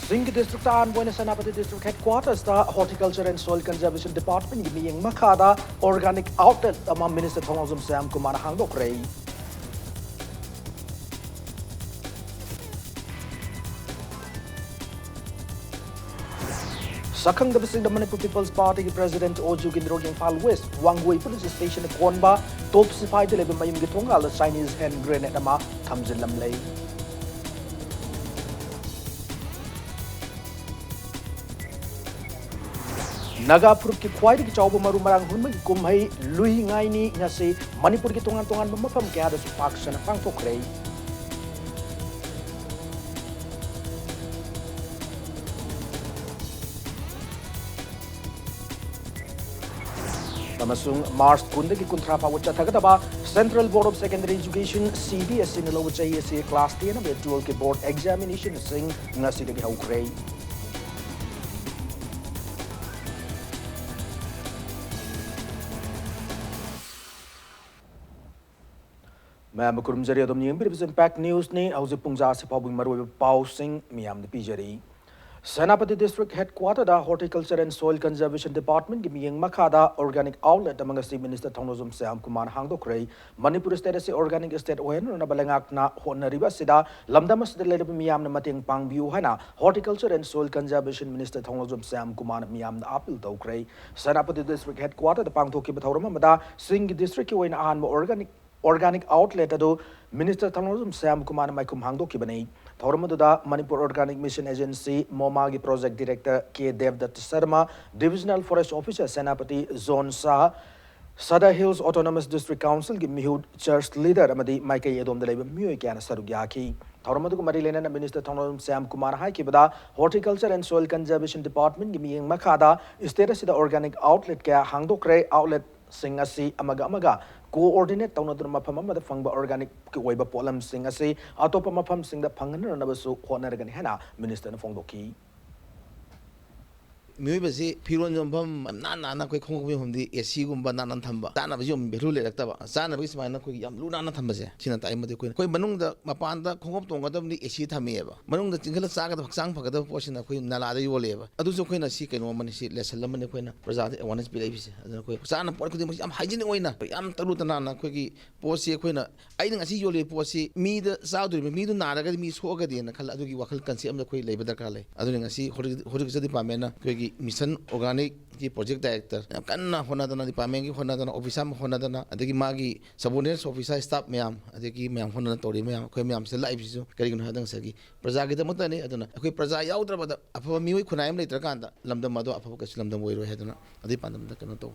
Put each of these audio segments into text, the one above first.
Singh District and Buena Sanapati District Headquarters, the Horticulture and Soil Conservation Department, giving Makada organic outlet among Minister Thongazum Sam Kumar Hangdokray. Sakang the Manipur People's Party President Ojugin Roging Pal West, Wangway Police Station Konba, Top Sipai de Lebamayim Gitonga, the Chinese hand grenade Ama, Tamzin Lamlay. Nagapur ki khwai ki chawba maru marang hunma ki kumhai lui ngai ni ngase Manipur ki tongan mafam kya da su pak sana pang tokray. Tamasung Mars kunda ki kuntra pa wacha thagaba Central Board of Secondary Education CBSE nilo wacha ESA class 10 na virtual ki board examination sing ngasi ki haukray. मैं मुकुरम जरिया दम नियम पर impact news ने आज पुंजा से पाबुंग मरुए पाउ सिंह मियाम ने पीजरी सेनापति डिस्ट्रिक्ट हेडक्वार्टर दा horticulture and soil conservation department की मियंग मखादा ऑर्गेनिक आउटलेट अमंग सी मिनिस्टर थोंगनोजुम श्याम कुमार हांगदोक्रे मणिपुर स्टेट से ऑर्गेनिक स्टेट ओहेन न बलंगाकना होनरिबा सिदा लमदम से लेब मियाम ने मतेंग पांगबिउ हैना horticulture and soil conservation minister Thongnaojam Shyam Kumar मियाम ने अपील तौक्रे सेनापति डिस्ट्रिक्ट हेडक्वार्टर दा पांगथोकी बथौरम मदा सिंह डिस्ट्रिक्ट की ओइन आन organic outlet ado Minister Thanglozum Sam Kumar Maikum Hangdoki Bani Thormaduda Manipur Organic Mission Agency Momagi Project Director K Devdutt Sharma Divisional Forest Officer Senapati Zone Sah Sada Hills Autonomous District Council gi Mihud Church Leader Amadi Maikai Edom Deleba Mui Kana Sarugyaki Thormadu Marilena Minister Thanglozum Sam Kumar Haiki Bada Horticulture and Soil Conservation Department gi Miyang Makada status the organic outlet kaya Hangdokre outlet Singasi Amaga coordinate taunadun mafam amada fangba organic ki oiba polam sing ase atopa mafam sing da phangan nabasu honaragani hena minister na fongdoki ꯃꯤꯑꯣꯏꯕꯁꯤ ꯐꯤꯔꯣꯟ ꯌꯣꯟꯐꯝ ꯅꯥꯟꯅ ꯑꯩꯈꯣꯏ ꯈꯣꯡꯎꯞ ꯌꯣꯟꯐꯝꯗꯤ ꯑꯦꯁꯤꯒꯨꯝꯕ ꯅꯥꯟꯅ ꯊꯝꯕ ꯆꯥꯅꯕꯁꯤ ꯌꯣꯟ value ꯂꯩꯔꯛꯇꯕ ꯆꯥꯅꯕꯒꯤ ꯁꯨꯃꯥꯏꯅ ꯑꯩꯈꯣꯏꯒꯤ ꯌꯥꯝ ꯂꯨ ꯅꯥꯟꯅ ꯊꯝꯕꯁꯦ ꯁꯤꯅ ꯇꯥꯛꯏ ꯃꯗꯨ ꯑꯩꯈꯣꯏ ꯃꯅꯨꯡꯗ ꯃꯄꯥꯟꯗ ꯈꯣꯡꯎꯞ ꯇꯣꯡꯒꯗꯕꯅꯤ ꯑꯦꯁꯤ ꯊꯝꯃꯦꯕ ꯃꯅꯨꯡꯗ ꯆꯤꯡꯈꯠꯂ ꯆꯥꯒꯗꯕ ꯍꯛꯆꯥꯡ ꯐꯒꯗꯕ ꯄꯣꯠꯁꯤꯅ ꯑꯩꯈꯣꯏ ꯅꯥꯂꯥꯗ ꯌꯣꯜꯂꯦꯕ ꯑꯗꯨꯁꯨ ꯑꯩꯈꯣꯏꯅ ꯁꯤ ꯀꯩꯅꯣ ꯑꯃꯅꯤ ꯁꯤ ꯂꯦꯁꯟ ꯑꯃꯅꯤ ꯑꯩꯈꯣꯏꯅ ꯄ꯭ꯔꯖꯥꯗ ꯑꯦꯋꯥꯔꯅꯦꯁ ꯄꯤꯔꯛꯏꯕꯁꯦ ꯑꯗꯨꯅ ꯑꯩꯈꯣꯏ ꯆꯥꯅ ꯄꯣꯠ ꯈꯨꯗꯤꯡꯃꯛꯁꯤ ꯌꯥꯝ ꯍꯥꯏꯖꯤꯅꯤꯛ ꯑꯣꯏꯅ ꯌꯥꯝ ꯇꯔꯨ ꯇꯅꯥꯟꯅ ꯑꯩꯈꯣꯏꯒꯤ ꯄꯣꯠꯁꯤ ꯑꯩꯈꯣꯏꯅ ꯑꯩꯅ ꯉꯁꯤ ꯌꯣꯜꯂꯤꯕ ꯄꯣꯠꯁꯤ ꯃꯤꯗ ꯆꯥꯗꯣꯔꯤꯕ ꯃꯤꯗꯨ ꯅꯥꯔꯒꯗꯤ ꯃꯤ ꯁꯣꯛꯑꯒꯗꯤꯅ ꯈꯜꯂ ꯑꯗꯨꯒꯤ ꯋꯥꯈꯜ ꯀꯟꯁꯦꯞ ꯑꯃꯗ ꯑꯩꯈꯣꯏ ꯂꯩꯕ ꯗꯔꯀꯥꯔ ꯂꯩ ꯑꯗꯨꯅ ꯉꯁꯤ ꯍꯣꯔꯇꯤꯀꯜꯆꯔ ꯗꯤꯄꯥꯔꯠꯃꯦꯟꯠꯅ ꯑꯩꯈꯣꯏꯒꯤ ꯃꯤꯁꯟ ꯑꯣꯔꯒꯥꯅꯤꯛ की प्रोजेक्ट डायरेक्टर यम कन्ना होनादना डिपार्टमेंट की होनादना ऑफिसर में होनादना अदगी मागी सबऑर्डिनेट ऑफिसर स्टाफ मैम अदगी मैम होना तोरी मैम कोई मैम से लाइव सिसु करिगन हदंग सगी प्रजा की दमत ने अदना कोई प्रजा याउद्रबद अफब मियोय खुनायम लेत्रकांदा लमदम मदो अफब कस लमदम वइरो हेदना अदि पांदम द कनो तो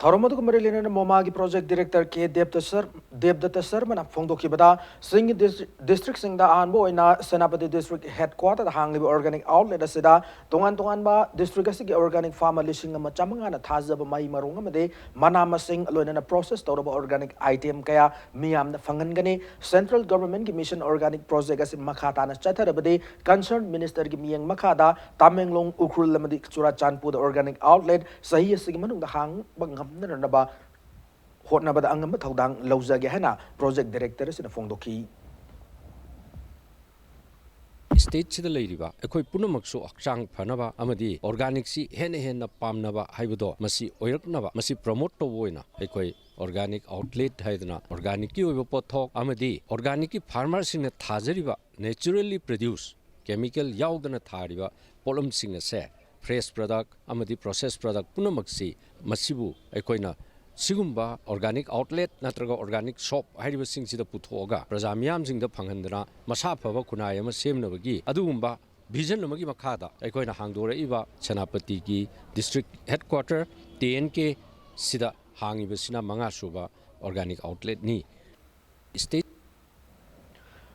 Thoromadu Marilena Momagi Project Director K Devdutt Sharma Fongdoki Bada Singh District Singda Anbo in Senapati District Headquarter Hangli Organic Outlet Asida Tongan Ba District Asiki Organic Farmer Lishing Machamanga Tazab Mai Marungamade Manama Singh Lona process Toroba Organic Item Kaya Miam the Fangangani Central Government Mission Organic Project as Makatana Chatarabade Concerned Minister Gimiang Makada Tamenglong Ukrul Lamadi Churachanpu the Organic Outlet Sahi Sigman the Hang Bangam naba hotnaba da angam thaudang lawjage hena project director sina fongdoki state sida leiriba ekoi punamaksu akchang phanaba amadi organic si hen pamnaba haibudo masi oiraknaba masi promote to boina ekoi organic outlet haidna organic ki oibo pothok amadi organic ki farmer sina thajariba naturally produce chemical yaudana thariba polum singna se fresh product amadi processed product punamaksi masibu ekoina sigumba organic outlet natraga organic shop hairiba singsida puthoga praja miyam singda phanghandana masa phaba kunai ama semnabagi adugumba vision amagi makhada ekoina hangdora iba senapati ki district headquarter TNK sida hangiba sina manga suba organic outlet ni state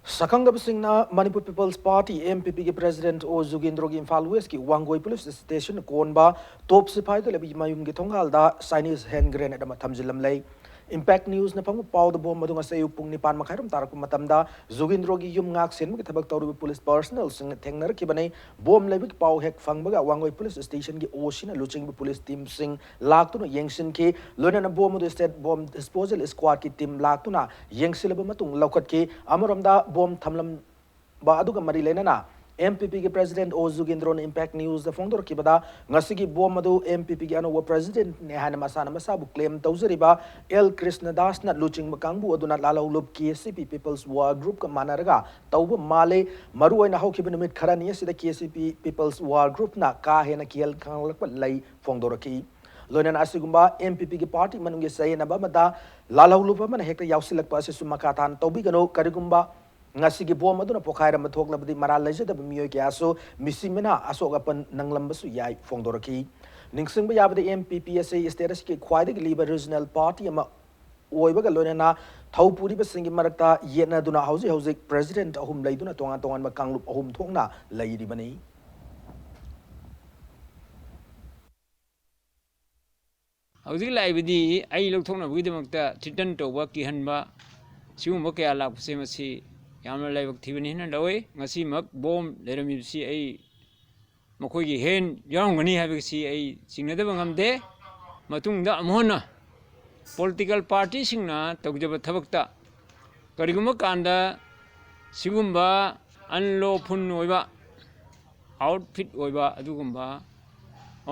Sakangab Singna Manipur People's Party MPP के President O Zugindrogi Imphal West की Wangoi Police Station कोनबा तोप सिपाही तो लेबी मायुम के थोंगालदा Chinese hand grenade ama thamjilam lei Impact News na pangu pau da bom madunga sa upung ni pan makhairam tarak matamda Zugindrogi yum ngak sen mo kitabag tawru police personnel sing thengnar ki banai bom lebi pau hek phangbaga Wangoi Police Station ki osin luching police team sing laktu no yengsin ki lona na bom do state bomb disposal squad ki team laktu na yengsil ba matung laukat ki amaramda bom thamlam ba aduga mari lena na MPP के President O Zugindron Impact News the founder kibada ngasigi bom adu MPP के ANOVA President ने हाने मसाना मसाबु claim तौजरिबा L Krishnadas na luching makangbu aduna lalalub KCP People's War Group ka manaraga tauba male maru oina hawkiba numit kharani sida KCP People's War Group na ka hena kiel kanglakpa lay fongdoraki loinan asigumba MPP ki party manungi sayena ba mada lalalub man hekta yausilakpa ase sumakatan tawbigano karigumba ngasigi bom aduna pokhaira mathoklabdi maral lejada bamiyo kyaso misimena asogapan nanglambasu yai fongdoraki ningsingba yabade MPP ase status ki khwaidagi liba regional party ama oibaga loinana thaupuri basingi marakta yena duna hausi president ahum leiduna tonga tongan ma kanglup ahum thongna leiri bani hausi laibadi ai lokthongna buidamakta threaten toba ki hanba sium kya lakse masi yamna laibak thibani hina lawe ngasi mak bom lerami si ai makoi gi hen yangani habi si ai singnada bangamde matungda amhona political party singna tawjaba thabakta kariguma kanda sigumba unlawful oiba outfit oiba adugumba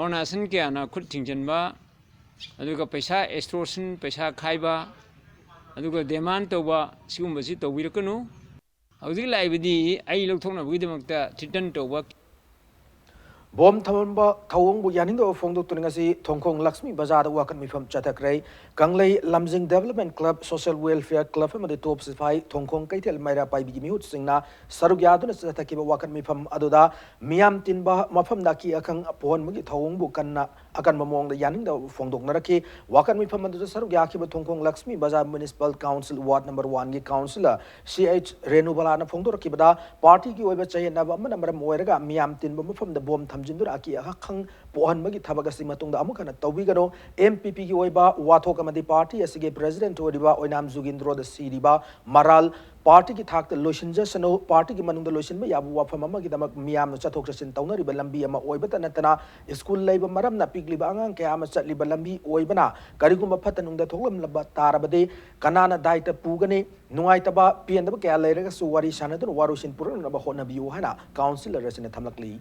ornation kyana khut thingjanba aduga paisa extortion paisa khaiba aduga demand toba sigumba si tawbirakanu hausi laibadi ai lokthongna buidamakta threaten toba bom thamamba thawong bu yaning do phong dok tuningasi thongkhong Lakshmi Bazar wakan mifam chathakrai kanglei lamjing development club social welfare club amade top sifai thongkhong kaitel maira pai bi mihut singna sarugya duna chathaki ba wakan mifam aduda miyam tinba mafam daki akhang pon mugi thawong bu kanna akan mamong da yaning do phong dok naraki wakan mifam aduda sarugya ki ba thongkhong Lakshmi Bazar municipal council ward number 1 gi councilor CH Renubala na phong dok ki bada party ki oiba chayna ba maram oiraga miyam tinba mafam da bom jindur aki akhang pohan magi thabagasi matungda amukana tawbigano MPP ki oiba wathok amadi party asige president odiba oinam Zugindro da siriba maral party ki thakta loishinja sano party ki manungda loishinba yabu wafam amagi damak miyam chathok chasin tawnari ba lambi ama oiba tanatana school leiba maram na pigliba angang kaya ama chatliba lambi oibana karigumba phatanungda thoklam laba tarabade kanana daita pugane nungaitaba piandaba kaya leiraga su wari sanadun warushin purun ba honabiu hana councilor resine thamlakli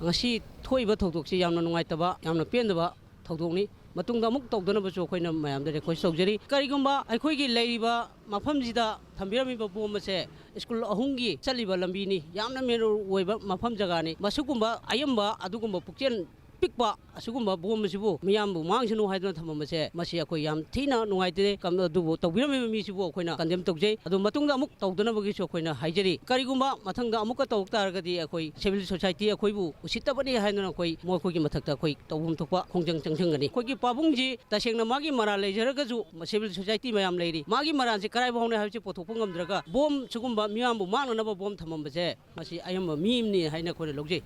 ngasi thoiba thokdoksi yamna nungaitaba yamna pendaba thokdokni matungda muk tawdanabasu akoina mayamda request tawjari karigumba aikoigi leiriba mafamjida thambiramiba bomase school ahungi chaliba lambini yamna meru oiba mafam jagani masugumba ayamba adugumba pukchen pikpa asugumba bomasibu miyambu mangsinu haiduna thamamase masi akoi yam thina nungaitire kam adubu tawbirami misibu akoina kandem tawjai adu matungda amuk tawdanabagi so akoina haijari karigumba mathangda amuka tawtaragadi akoi civil society akoibu usitabani haiduna akoi moikogi mathakta akoi tawbum thokpa khongjang changchangani kogi pabungji tasengna magi mara lejaragaju civil society mayam leiri magi maransi karai bahone haibchi pothokpa ngamdraga bom sugumba miyambu mananaba bom thamambase masi ayamba mimni haina kone logjai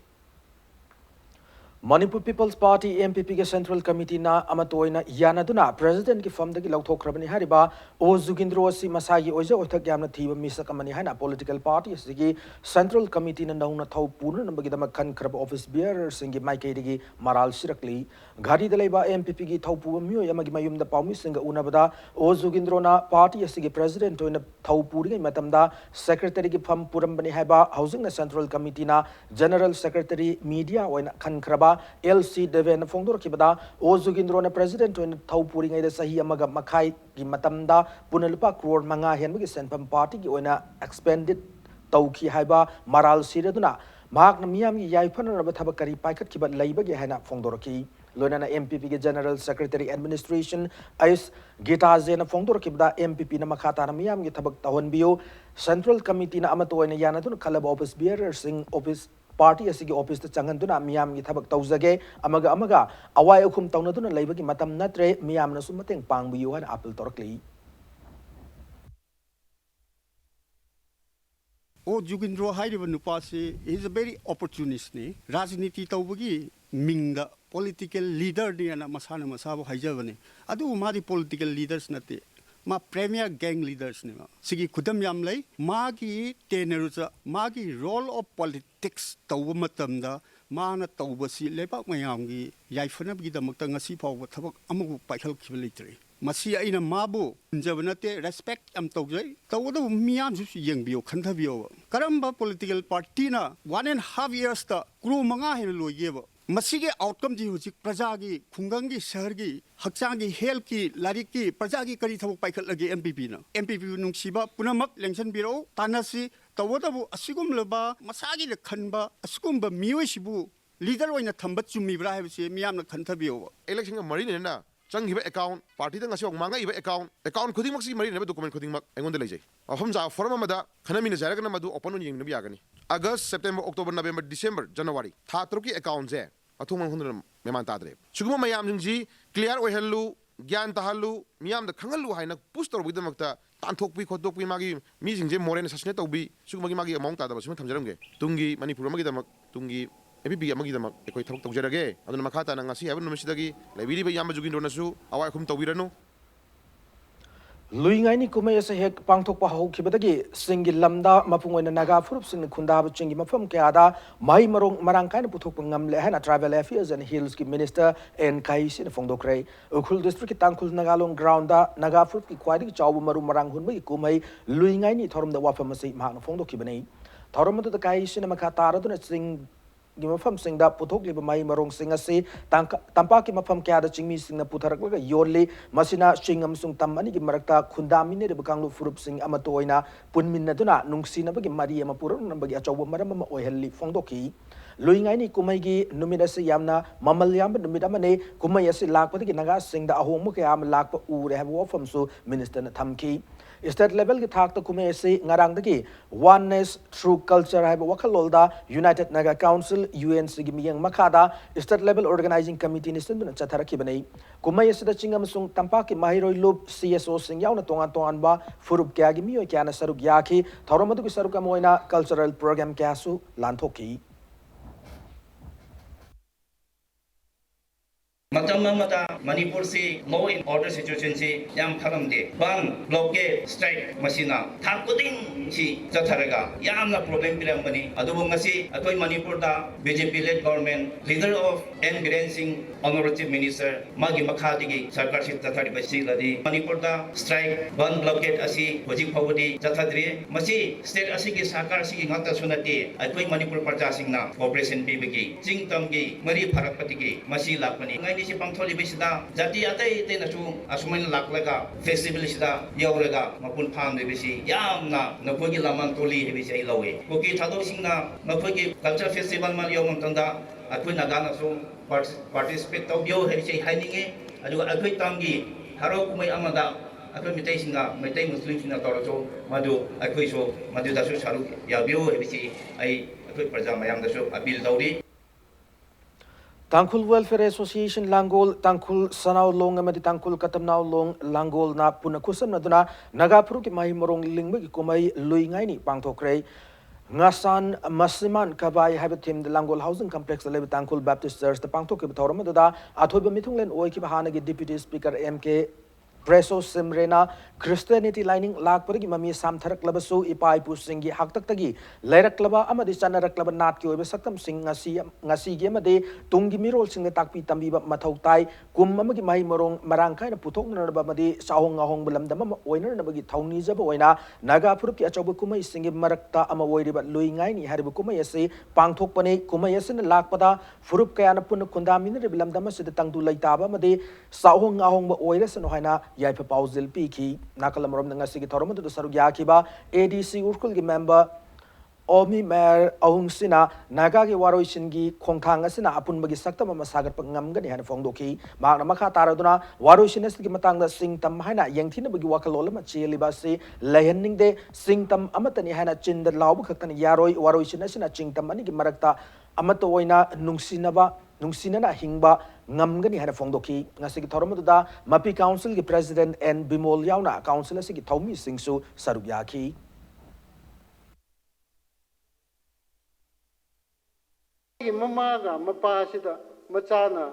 Manipur People's Party MPP के Central Committee na amatoina yanaduna President ki fam dagi lauthokrabani hariba O Zugindro si masagi oja othak yamna thiba misakamani hana political party sigi Central Committee na nauna thau purna nambagi dama kan krab office bearer singi maike digi maral sirakli gari dalaiba MPP ki thau pu myo yamagi mayum da pawmi singa unabada O Zugindro na party sigi President oina thau puri matamda secretary ki fam purambani haiba housing na Central Committee na General Secretary media oina kan kraba LC Deven Fongdor Kibada, O Zugindro na President when Taupuri the Sahi Amaga Makai Gimatamda, Punalupa Crore Manga Henry Senpam Party Oina expanded Tauki Haiba, Maral Sireduna, Mark Namiam Yaipan Rabatabakari Pakat Kibat Labor Gehana Fongdorki, Lonana MPP General Secretary Administration, Ice Gita Zena Fongdor Kibda MPP Namakata Namiam Gitabak Tawanbio, Central Committee na Amato and Yanatun Kalab Office Bearer Sing Office party asigi office ta changanduna miyam gi thabak tawjage amaga awai ukhum tawnaduna leibagi matam natre miyam na sumateng pangbiyu han appeal torkli O Zugindro hairiba nupase is a very opportunist ni rajniti tawbagi mingda political leader ni ana masana masabu haijabani adu mari political leaders nate ma premier gang leaders ne sigi khudam yam lai magi teneruza magi role of politics tawba matamda mana tawba si lepak mayam gi yaifana gi damakta ngasi pawba thabak amu paikhal khibalitre masi aina mabu jabanate respect am tawjai tawda miyam su yengbiyo khanthabiyo karamba political party na 1.5 years ta kru manga hen loyeba masige outcome ji huji praja gi khungang gi shahar gi hakchang gi health ki lari ki praja gi kari thabuk paikhat lagi MPP na MPP nungsiba punamak election biro tanasi tawda bu asigum leba masagi le khanba asugum ba miyo sibu leader oina thamba chumi bra hebse miyam na khanthabiyo election ga mari ne na changiba account party dang asiok manga iba account khuding mak si mari ne document khuding mak engon de lejai afam ja form amada khanami ne jara kana madu open yeng nabi agani august september october november december january tha truki account je athung man hundra meman tadre suguma mayam jingji clear oi hellu gyan ta hallu miyam da khangalu haina push tor bidam makta tan thokpi khodokpi magi mi jingje moren sasne tawbi suguma magi amount ta da basum thamjaramge tungi manipur magi damak tungi APP amagi damak ekoi thok tawjarage aduna makhata na ngasi habu numisidagi laibiri ba yamba jugin donasu awai khum tawbiranu Luingai ni kumai asa hek pangthok pa hau khibadagi singi lamda mapungoi na naga furup sing khunda ba chingi mafam kya da mai marong marang kai na puthok pangam le hana travel affairs and hills ki minister en kai sin phongdokrai ukhul district ki tangkhul nagalong ground da naga furup ki kwadi chawbu maru marang hun ba kumai luingai ni thorum da wafam sai ma na phongdokhibani thorum da kai sin makha taraduna sing Gimafam sing da puthok liba mai marong sing asi tampa ki mafam kya da chingmi sing na putharak laga yorli masina chingam sung tam ani ki marakta khundami ne rebakanglu furup sing amatoina punmin na duna nungsi na bagi mari ama purun na bagi achaw maram ma oihalli phongdoki luingai ni kumai gi numida se yamna mamal yam numida mane kumai asi lakpa ki naga sing da ahong mu kya am lakpa ure have wafam su minister na thamki state level ki thak ta kumai se ngarang dagi oneness through culture have wakhalol da united naga council UNC gi miyang makada state level organizing committee ni sinduna chatharaki banai kumai se da chingam sung tampa ki mahiroi loop CSO sing yauna tongan tongan ba furup kya gi miyo kya na saruk yaki thoromadu ki saruk amoina cultural program kya su lanthoki Manipur si law and order situation si yam pharam de ban blockade strike masina tha kuding si chatharaga yam na problem bilang bani adubo ngasi atoi Manipur da BJP led government leader of enhancing honorable minister magi makhadigi sarkar si chathari basi ladi Manipur da strike ban blockade asi hoji phawdi chathadri masi state asi ki sarkar si ngata sunati atoi Manipur parja singna cooperation bibigi jingtam gi mari pharak patigi masi lakmani ngai ni si pangtholi bisida jati atai te na chu asumain laklaga festival sida yauraga mapun pham de bisi yamna nakogi laman toli he bisi lawe koki thado singna nakogi culture festival ma yom tanda athoi nagana so participate to bio he bisi haininge adu athoi tamgi haro kumai amada athoi mitai singa mitai muslim singa torocho madu athoi so madu da so saru ya bio he bisi ai athoi praja mayam da so appeal dauri Tangkul Welfare Association Langol, Tangkul Sanau Long, Amadi Tangkul Katamnau Long, Langol na Punakusam Naduna, Nagapuru ki Mahi Morong Lingba ki Kumai Luingai ni Pangtokre, Ngasan Masiman Kabai Habitim, the Langol Housing Complex, the Levi Tangkul Baptist Church, the Pangtok Toramada, Atoba Mitunglen Oiki Bahanagi Deputy Speaker MK. Preso Simrena Christianity lining lakpari mami samtharak labasu ipai pusingi haktak tagi lerak laba amadi chanarak laba nat ki oibe saktam sing ngasi ge made tungi mirol sing takpi tambi ba mathau tai kum amagi mai morong marangkai na puthok na ba madi sahong ngahong belam dama oiner na bagi thauni jaba oina naga phurup ki achobu kumai singi marakta ama oiri ba luingai ni haribu kumai ase pangthok pane kumai ase na lakpada phurup kaya na pun kundami ne belam dama se tangdu laitaba made sahong ngahong ba oire se no haina yai pa pauzil piki nakalamorom nga sige thorom to sarug yakiba ADC urkul gi member Omi Mayor Ahung Sina Naga gi waroi singi khongthang asina apun bagi saktam ma sagar pangam gani han phongdoki magna makha taraduna waroi sinas gi matang da singtam haina yengthina bagi wakalol ma cheliba se lehenning de singtam amatani haina chinda law khaktan yaroi waroi sinasina chingtam ani gi marakta amato oina nungsinana hingba ngamgani hana phongdoki ngasi gi thoromda mapi council gi president and bimol yauna council asi gi thomi singsu saruk yaki mamaga mapasida machana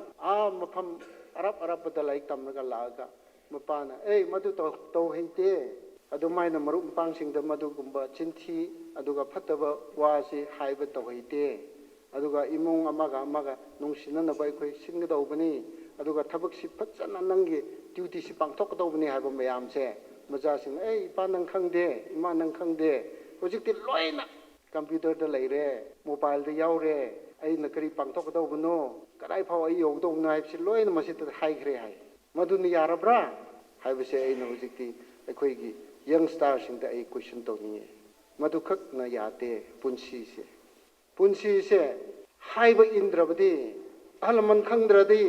mafam arab da laik tamnaga laga mapana madu to heite adumaina maru pangsingda madu gumba chinthi aduga phataba wasi haiba to heite aduga imung amaga nungsinana bai khoi singdawbani aduga thabak si phachana nangi duty से पांथोकदौबनी HYBE मयाम से मचासिंग इपा नंग खंगदे इमा नंग खंगदे होजिकति लोइना computer the लेरे mobile the यावरे अइना करी पांथोकदौबनो कदाइ फाव अइ यौदौबनो हाइबसे लोइना मसित हाइग्रे हाइ मदुनि यारब्रा हाइबसे अइना होजिकति अखोइगी यंगस्टार सिंग द अइ क्वेश्चन तौनी मदु खक न याते पुंसी से हाइब इंद्रबदी अहलमन खंगद्रदी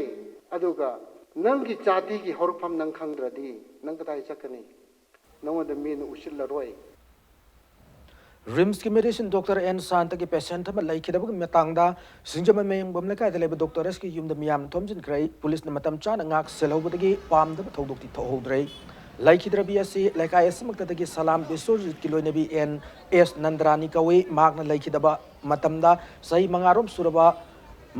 अदुगा नंगी जाति की हरफम नंग खंगद्रदी नंग कदाइ चकनी नंगद मीन उसिल्लरोय रिम्स की मेडिसिन डॉक्टर एन शांत की पेशेंट में लेखिदब मतंगदा सिंजम मेयंग बम लेका दलेब डॉक्टर एस की युम द मियाम थोमजिन क्रै पुलिस न मतम चान ngak selhobdagi pamdab thogdokti thohodrei laikhidrabi asi lekai asmakdagi salam bisurjit kiloinabi en s nandrani kawi magna laikhidaba matamda sahi mangarom suraba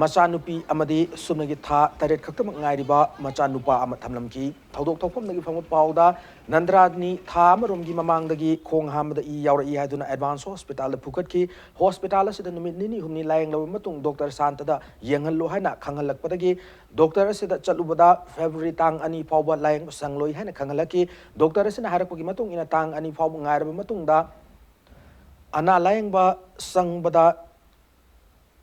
machanupi amadi sumnagi tha taret khaktam ngairiba machanupa ama thamlamki thodok thokpamnagi phangwa pauda nandrani tha amaromgi mamangdagi khong hamda I yauri haiduna advance hospital phukatki hospital asida numit nini humni layang law matung doctor santada yengallo haina khangalakpadagi doctor asida chalubada February tang ani phawba layang sangloi haina khangalaki doctor asina harakpagi matung ina tang ani phawba ngairaba matungda ana layang ba sangbada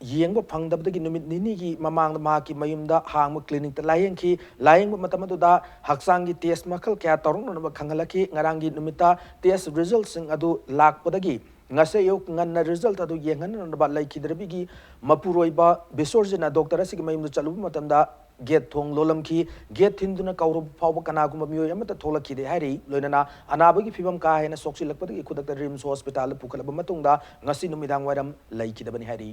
yeng ba phangdabdagi numit nini gi mamang ma ki mayumda hang clinic ta layeng ba matamadu da haksang gi test makhal kya torong no ba khangalaki ngarang gi numita test result sing adu lakpadagi ngase yo nganna result adu yengan no ba laikhidrabi gi mapuroi ba besorjina doctor asigi mayumda chalu matamda get thong lolam ki get hinduna kauru phawba kana gum miyo amata tholaki de hari loinana anabagi fibam ka hena soksi lakpadagi khudakta rims hospital pukalaba matungda ngasi numidang waram laikhidabani hari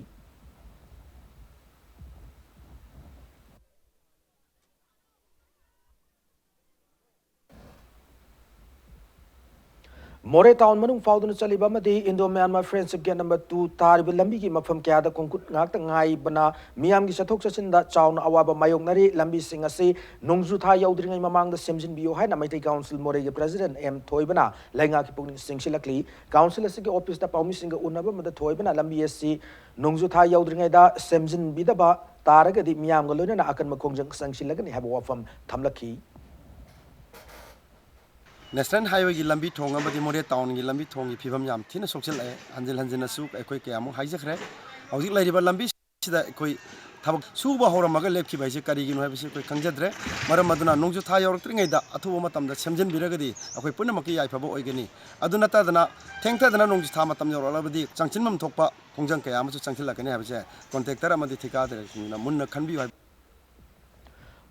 More town manung faudun chaliba madi Indo Myanmar friendship gate number 2 tarib lambi gi mafam kya da kongkut ngak ta ngai bana miyam gi sathok sasin da chauna awaba mayong nari lambi sing ase nongju tha yaudringai mamang da semjin bio hai na maitai council more gi president M thoibana lainga ki pungning singsilakli council ase gi office da paumi singa unaba mada thoibana lambi ase nongju tha yaudringai da semjin bidaba taraga di miyam ga loina na akan makongjang sangsilagani haba wafam thamlaki National Highway की लंबी थोंग अमदी मोरे town की लंबी थोंग की फिवम याम thin सोक्चल हंजिल हंजिन सुक अखोय कयामु हाइजखरे हौजिक लाइरिबा लंबी सिदा अखोय थबक सुबा होरमगा लेपखिबा इसे करिगिनो हाइबसे अखोय खंगजद्रे मरम मदुना नोंजु था यौरक्त्रिङैदा अथुबा मतमदा सेमजन बिरगदी अखोय पुनमकी याइफबो ओइगनी अदुना तदना थेंगथदना नोंजु था मतम यौरलबदी चंगचिनमम थोकपा खोंजंग कयामसु चंगथिलकनी हाइबसे contractor अमदी ठिकादर मुन्न खनबियो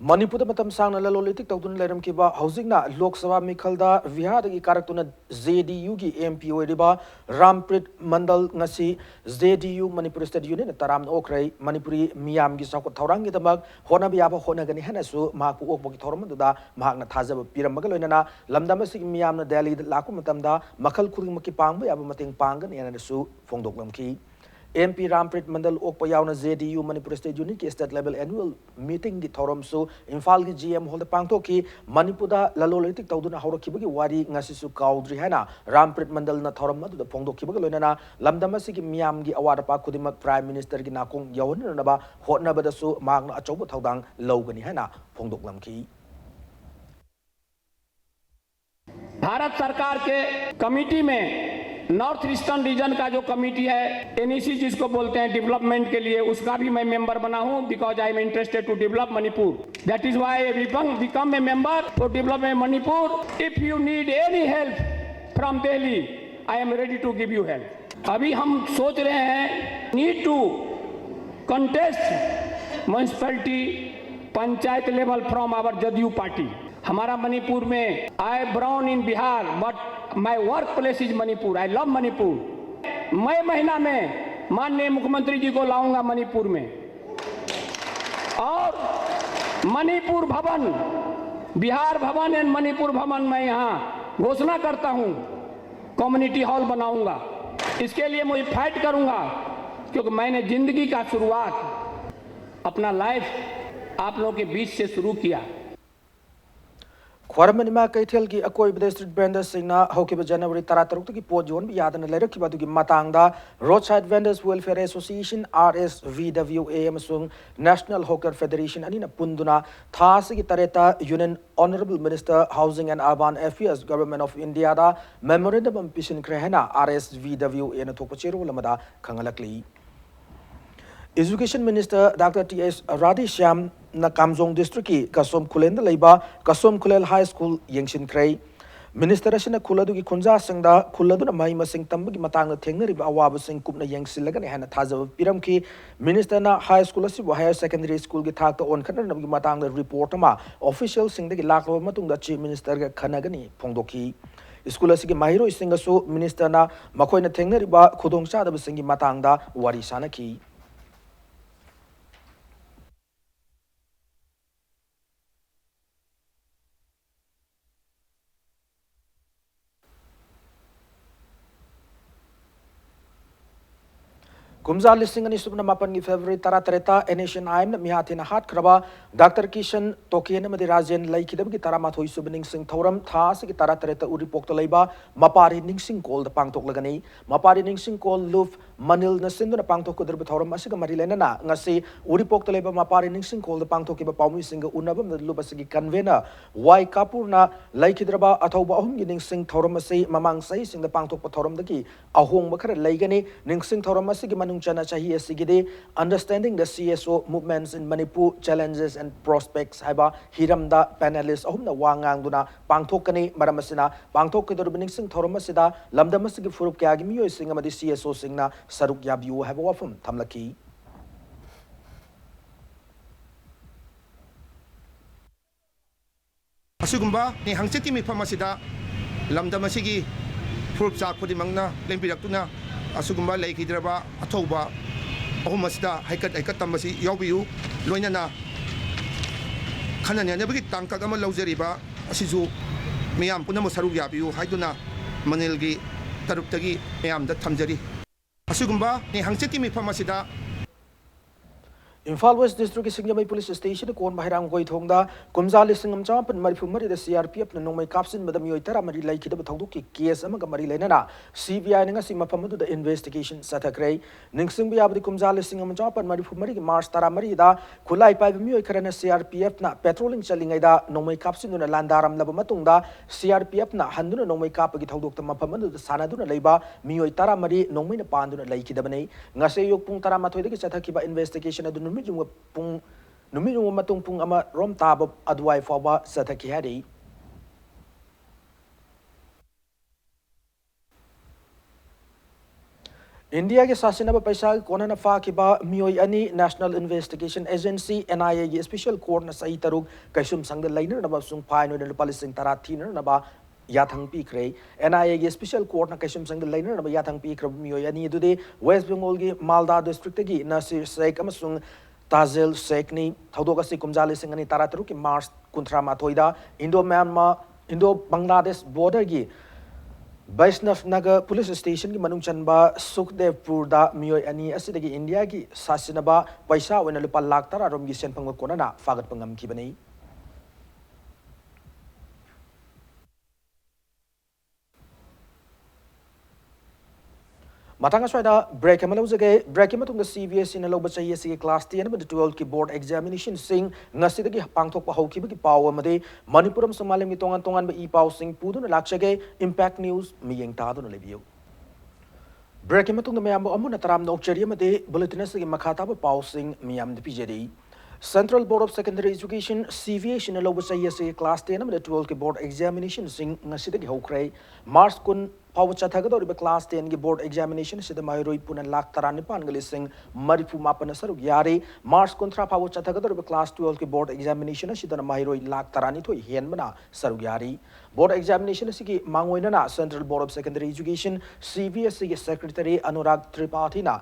Manipur matam sang na lalolitik tawdun leram kiba housing na Lok Sabha mikhalda Bihar gi karaktuna JDU gi MP oiriba Ramprit Mandal ngasi JDU Manipur State Union taram okrai Manipuri miyam gi sakot thorang gi damak hona biaba hona gani hanasu maku okbo gi thoram da mahak na thajaba piram magal loina lamdam sig miyam na Delhi laku matam da makhal kuring maki pangba yaba mating pangan yana su fongdok lamki MP Ramprit Mandal okpa yauna JDU Manipur State Union ki state level annual meeting gi thoram su Imphal gi GM hall da pangto ki Manipur da lalolitik tawduna hawrakibagi wari ngasi su kaudri haina Ramprit Mandal na thoram madu da phongdokibagi loinana lamdam asigi miyam gi award pa khudimak prime minister gi nakong yawna na ba hotna ba da su magna achauba thaudang logani haina phongdok lamki Bharat सरकार के committee में north eastern region का जो committee है NEC जिसको बोलते हैं development के लिए उसका भी मैं मेंबर बना हूं because I am interested to develop Manipur that is why I become a member for development Manipur if you need any help from Delhi I am ready to give you help अभी हम सोच रहे हैं need to contest municipality panchayat level from our JDU party हमारा मणिपुर में I born in Bihar but my work place is Manipur I love Manipur मई महीना में माननीय मुख्यमंत्री जी को लाऊंगा मणिपुर में और मणिपुर भवन बिहार भवन एंड मणिपुर भवन मैं यहाँ घोषणा करता हूँ कम्युनिटी हॉल बनाऊंगा इसके लिए मुझे फाइट करूंगा क्योंकि मैंने जिंदगी का शुरुआत अपना लाइफ आप लोगों के बीच से शुरू किया Khwaramani Kaithel ki akoi district vendors singna hokiba January 13 ki pot jon bi yadana lerakhiba dugi matangda Roadside Vendors Welfare Association RSVWA amasung National Hawker Federation anina punduna thasi ki tareta Union Honorable Minister Housing and Urban Affairs Government of India da memorandum pishin krehena RSVWA na thokpachero lamada khangalakli. Education Minister Dr. T.S. Radhishyam na Kamjong District ki Kasom Khulen da leiba Kasom Khulel High School yengshin krai. Minister asina khuladu ki khunja singda khuladu na mai masing tambagi matang na thengnariba awaba sing kupna yengsilaga ne hana thajab piram ki Minister na High School asibu Higher Secondary School ki thak ta on khana na matang na report ma official singda ki laklo matung da Chief Minister ga khanagani phongdoki. School asigi mahiro isingasu Minister na makoi na thengnariba khudongcha da singi matang da wari sanaki. Kumza listing ani subna mapan ki February tara Nation Aim na mihatina hat kraba Dr. Kishan Tokian na Madirajan laikidam ki tara mathoi subning sing thoram tha se ki tara uri pokta leiba mapari ningsing kol da pangtok lagani mapari ningsing kol luf manil na sindu na pangtok ko derba thoram asiga marilena na ngasi uri pokta leiba mapari ningsing kol da pangtok ki ba pamu singa unabam na luba sigi convener Y Kapur na laikidraba athoba ahum gi ningsing thoram ase mamang sai sing da pangtok pa thoram daki ahong bakara laigani ningsing thoram asigi manung chana chahi asigide understanding the CSO movements in Manipur challenges and prospects haiba hiramda panelists ahumna wangang duna pangthokani maramasina pangthok kedorbining sing thoromasida lamdamasigi furup kyagi miyo sing amadi CSO singna saruk yabiu haiba wafum thamlaki asugumba ni hangcheti mi phamasida lamdamasigi furup cha khudimangna lempirakuna asugumba laikidraba athoba ahumasida haikat tambasi yawbiu loinana khananya nebagi tangkak ama laujariba asizu miyam punamo saruk yabiu haiduna manilgi taruktagi miyamda thamjari asugumba ni hangcheti mi phamasida Imphal West District ki Singjamai Police Station kon Bahirang Goi Thongda Kumza Lisingam Champan Marifumari the CRPF na Nongmai Kapsin Madam Yoitara Mari Laikida Thongdu ki case amaga Mari Lenana CBI nga si mapamadu the investigation satakrai Ningsing Biabdi Kumza Lisingam Champan Marifumari ki Mars Tara Mari da Kulai Pai Mio Karana CRPF na patrolling chalingai da Nongmai Kapsin na Landaram Labamatunda CRPF na Handuna Nongmai Kapagi Thongduk mapamadu the Sanaduna Leba Mioitara Mari Nongmai na Panduna Laikida Bane Ngase Yok Pung Tara Matoidi Satakiba investigation at the Numijung matung pung ama rom tabab adwai faba sataki hari. India ke sasinaba paisa kona na fa kiba mioi ani National Investigation Agency NIA ge special court na sai taruk kaisum sangda lainer na ba sung phai no de palising tarathiner na ba yathang pi kre NIA ge special court na kaisum sangda lainer na ba yathang pi kra mioi ani dude West Bengal ge Malda district gi Nasir Sheikh amasung Tazel Sekni, Taudoga Kumzali Singani Tarataruki Mars Kuntrama Toida, Indo Myanmar, Indo Bangladesh border gi Vaishnav Nagar Police Station ki Manung Chanba Sukhdevpur da Mioy Ani Asidagi India ki Sasinaba Paisa when a lupa laktara rom gi sen pangkona fagat pangam kibani. Matanga swada break amalawjage break matung CVS in aloba chahi class 10 and 12 ki board examination sing ngasidagi pangthok pa hauki ki paw amade Manipuram somalim ki tongan ba ipaw sing pudun lakshage impact news miyeng tadun lebiu break matung mayam amun taram no chari amade bulletin sagi makhata ba paw sing miyam de pjeri Central Board of Secondary Education CVS in aloba chahi class 10 and 12 ki board examination sing ngasidagi haukrai Mars kun Pawacha Tagador class 10 board examination Sida Mairoi Punan Lak Taranipan Galising Marifu Mapanasaruk Yari Mars Contra Pawacha Tagador class 12 board examination Sida Mairoi Lak Tarani to Hienmana Sarugari board examination Siki Mangoinana Central Board of Secondary Education CVS Secretary Anurag Tripathina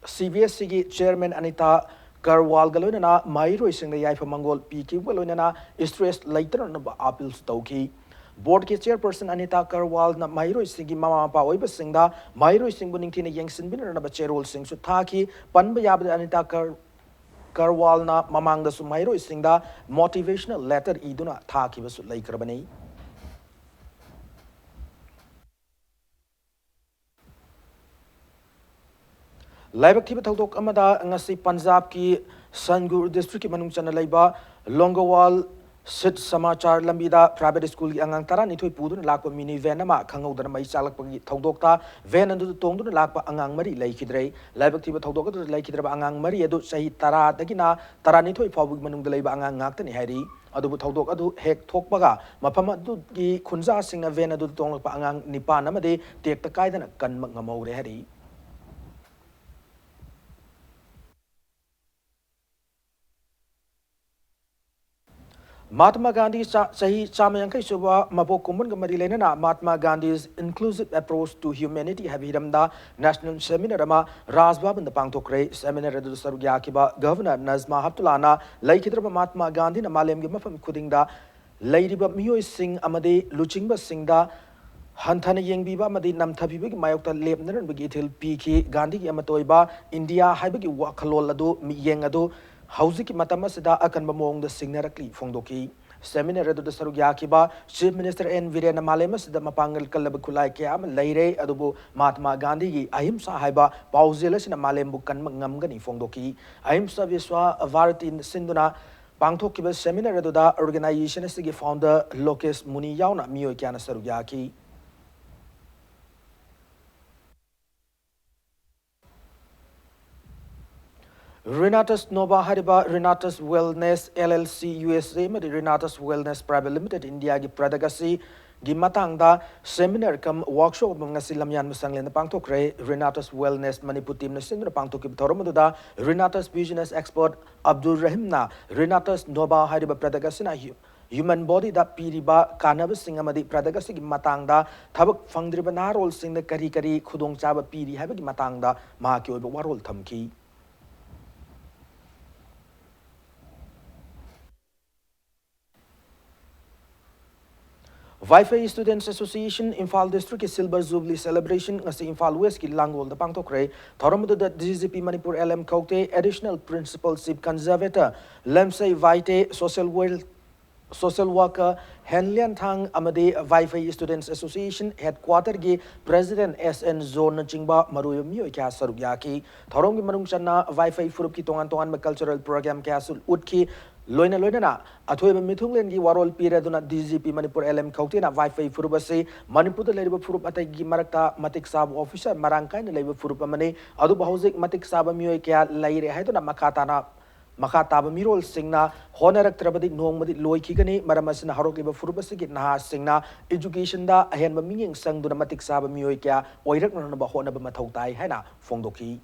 CVS Chairman Anita Garwal Galonana Mairoi Sing the Yaifa Mongol PQ Galonana stress later on appeals Toki Board ke chairperson Anita Karwal na Mahiro Singh mama pa oi basingda Mahiro Singh buning tina yengsin bin na ba chairol Singh su tha ki panba yab Anita Karwalna mamangda sumairo isingda motivational letter iduna thakibasu laikrabani. Laibak thiba thokdok amada ngasi Punjab ki Sangur district ki manung chana laiba Longowal Sit Samachar Lambida private school ki angang tara nithoi pudun lakpa mini van ama khangau mai chalak pagi thokdokta van andu tongdun lakpa angang mari laikhidrei laibak thiba thokdok adu laikhidraba angang mari adu sahi tara dagina tara nithoi phabu manung da laiba angang ngaktani hairi adubu thokdok adu hek thokpaga mafam adu ki khunja singna van adu tonglakpa angang nipan amade tekta kaidana kanmak ngamau re hari. Mahatma Gandhi Sahi Chamayangkai Suba Mabok Kumbun Gamari Lenana Mahatma Gandhi's inclusive approach to humanity have Hiramda National Seminar Rama Rajbab and the Pangtokre Seminar Redu Sarugyakiba Governor Nazma Haptulana Laikidra Mahatma Gandhi Namalem Gimafam Kudinda Lady Mio Singh Amade Luchingba Singda Hantana Yangbiba Madi Namtabi Mayokta Lepner and Bigitil PK Gandhi Yamatoiba India Hibaki Wakalolado Miyangado Hausiki Matamasida Akan Bamong the Signarakli Fondoki. Seminar Redu the Saruyakiba, Chief Minister N. Virena Malemas, the Mapangal Kalabakulai Kiam, Laire Adubu, Mahatma Gandhi, Ahimsa Haiba, Pauzilas in a Malembukan Ngamgani Fondoki, Ahimsa Viswa, Avaratin Sinduna, Pangtokiba Seminar Reduda Organization as the founder Lokes Muni Yauna Miokiana Saruyaki. Renatus Nova Hariba Renatus Wellness LLC USA Madi Renatus Wellness Private Limited India Gi Pradagasi Gi Matangda Seminar Kam Workshop Ngasi Lamyan Musanglen Pangtokre Renatus Wellness Manipur Team Nasindra Pangtokib Toromaduda Renatus Business Expert Abdul Rahimna Renatus Nova Hariba Pradagasina Human body da piriba kanabas singamadi pradagasi gi matangda thabak fangdriba narol singna kari kari khudong chaba piri habagi matangda mahaki oiba warol thamki. Wi-Fi Students Association Imphal District ki Silver Jubilee Celebration ngasi Imphal West ki Langol da pangtokre thoramdu da DGP Manipur LM Kaukte Additional Principal Chief Conservator Lemsei Vaite Social Worker Henlian Thang Amade Wi-Fi Students Association Headquarter ki President SN Zone Chingba Maruyo Mio kya sarugyaki thorom ki manung channa Wi-Fi furup ki tongan cultural program kya sul utki Loina Loina, Atoy Mithunglen gi Warol Piraduna DGP Manipur LM Kautina Wi-Fi Furubasi, Manipur the Labor Furup Atagi Marakta Matik Sab Officer Marankai Labor Furupamane, Adu Bahusik Matik Saba Muekia Laire Hedona Makatana Makataba Mirol Singna, Honorak Trabadi Nomadi Loy Kigani, Maramasina Harok Labor Furubasi Naha Singna, Education da Ahenba Ming Sang Dunamatik Saba Muekia, Oirak Naba Honaba Matautai Hena, Fondoki.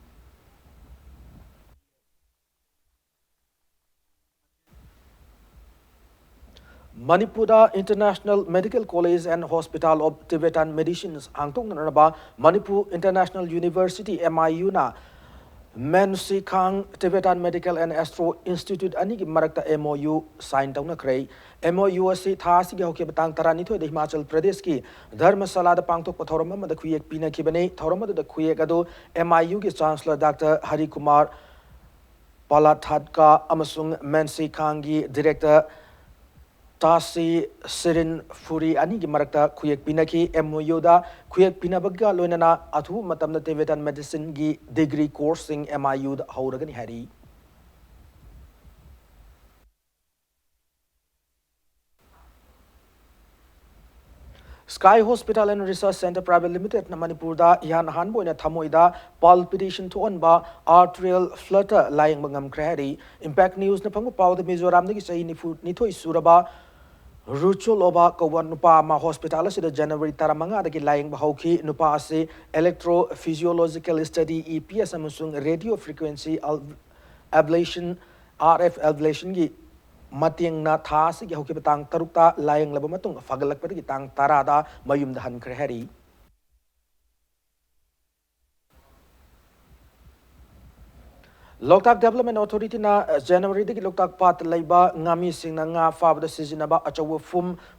Manipur International Medical College and Hospital of Tibetan Medicines Angtong Nanaba Manipur International University MIU na Mensi Kang Tibetan Medical and Astro Institute Anigi Marakta MOU signed down a cray MOU asi Thasi Hoki Batang Taranito de Himachal Pradesh ki Dharmasala the Pangtok Pathorama the Kuyak Pina Kibane Thorama the Kuyagado MIU ki Chancellor Dr. Hari Kumar Palathadka Amasung Mensi Kangi Director Tasi Sirin Furi Ani Marakta Kuyak Pinaki MOU da Kuyak Pinabaga Loinana Atu Matamna Tibetan Medicine gi degree coursing MIU da Hauragani Hari. Sky Hospital and Research Center Private Limited na Manipur da Yan Hanboy na Thamoida palpitation to onba arterial flutter lying mangam krahari. Impact News na pangu pau the Mizoram nagi sahi nithoi suraba Ruchul Oba Kawan Nupa Ma Hospital as the January Taramanga the lying Bahauki Nupa se electrophysiological study EPS Amusung radio frequency ablation RF ablation gi Matiang na Thasi Hoki Batang Tarukta lying Labamatung Fagalak Tang Tarada Mayum the Han Krehari. Loktak Development Authority na January dagi Loktak Pat Laiba ngami sing na nga fabda sizinaba achawa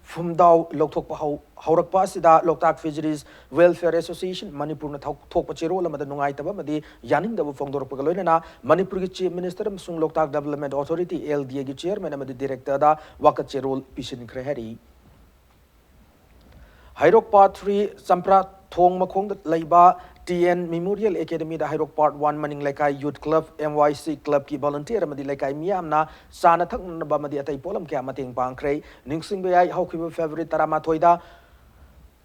fumdaw lokthok pa haurak pa sida Loktak Fisheries Welfare Association Manipur na thok pa chiro la madan nungai taba madi yaning dabu fongdor pa galoy na Manipur gi Chief Minister sung Loktak Development Authority LDA gi Chairman amadi Director da wakat chiro pisin krehari Hairok Part 3 Sampra Thong Makong Laiba TN Memorial Academy da Hairok Part 1 Maning Lekai Youth Club MYC Club ki volunteer amadi Lekai miyam na sana thak na ba madi atay polam kaya mating pangkrey ningsing bayay hawkiba February tarama thoida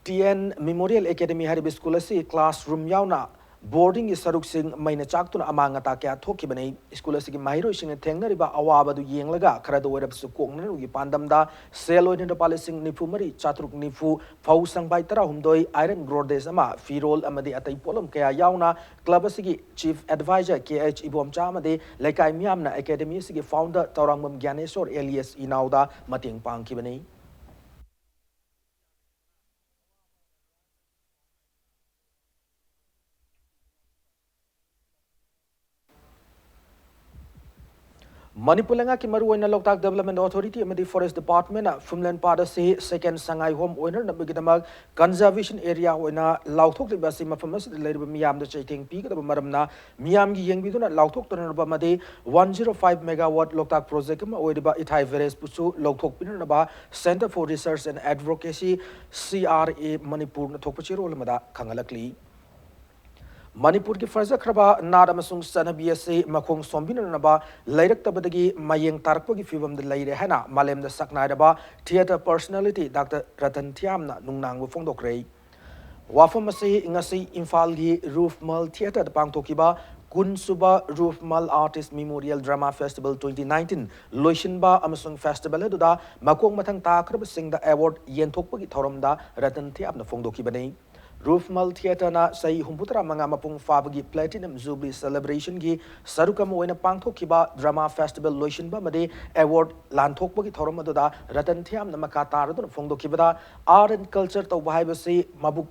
TN Memorial Academy haribi school asi classroom yaw na boarding is saruk sing maina chak tuna amanga ta kya thoki bani school asi ki mahiro sing thengna riba awaba du yeng laga khara do werab su kong na gi pandam da selo ni da palising nifu mari chatruk nifu phau sang bai tara humdoi iron grodes ama firol amadi atai polam kya yauna club asi ki chief advisor KH ibom cha amadi lekai miam na academy asi ki founder taurangmam gyanesor Elias inauda mating pang ki bani Manipur langa ki maru oina Loktak Development Authority amadi Forest Department na Fumlan pada se second sangai home owner na bigidamag conservation area oina lauthok liba se mafamas leriba miyam da chaiting pi kada maram na miyam gi yengbi duna lauthok tona ba made 105 megawatt Loktak project ma oiba ithai veres pusu lauthok pin na ba Center for Research and Advocacy CRA Manipur na thokpachiro lamada khangalakli Manipur ki farza kraba nada masung sanabi ase makong sombina naba lairak tabadagi mayeng tarakpo gi fibam de laire hana malem da saknai daba theater personality Dr. Ratan Thiam na nungnang bu fongdok rei wafam ase ngasi Imphal gi Roof Mal Theater da pangtokiba Kun Suba Roof Mal Artist Memorial Drama Festival 2019 Loishinba amasung festival da makong mathang takrab sing da award yenthokpa gi thoram da Ratan Thiam na fongdoki bani Roof Mal Theater na say humputra mga mapung fabagi Platinum Jubilee Celebration gi sarukam oina pangthokiba Drama Festival loishin ba made award lanthokba gi thoram da Ratan Thiam na makatar dun phongdokibada art and culture to bahaiba se mabuk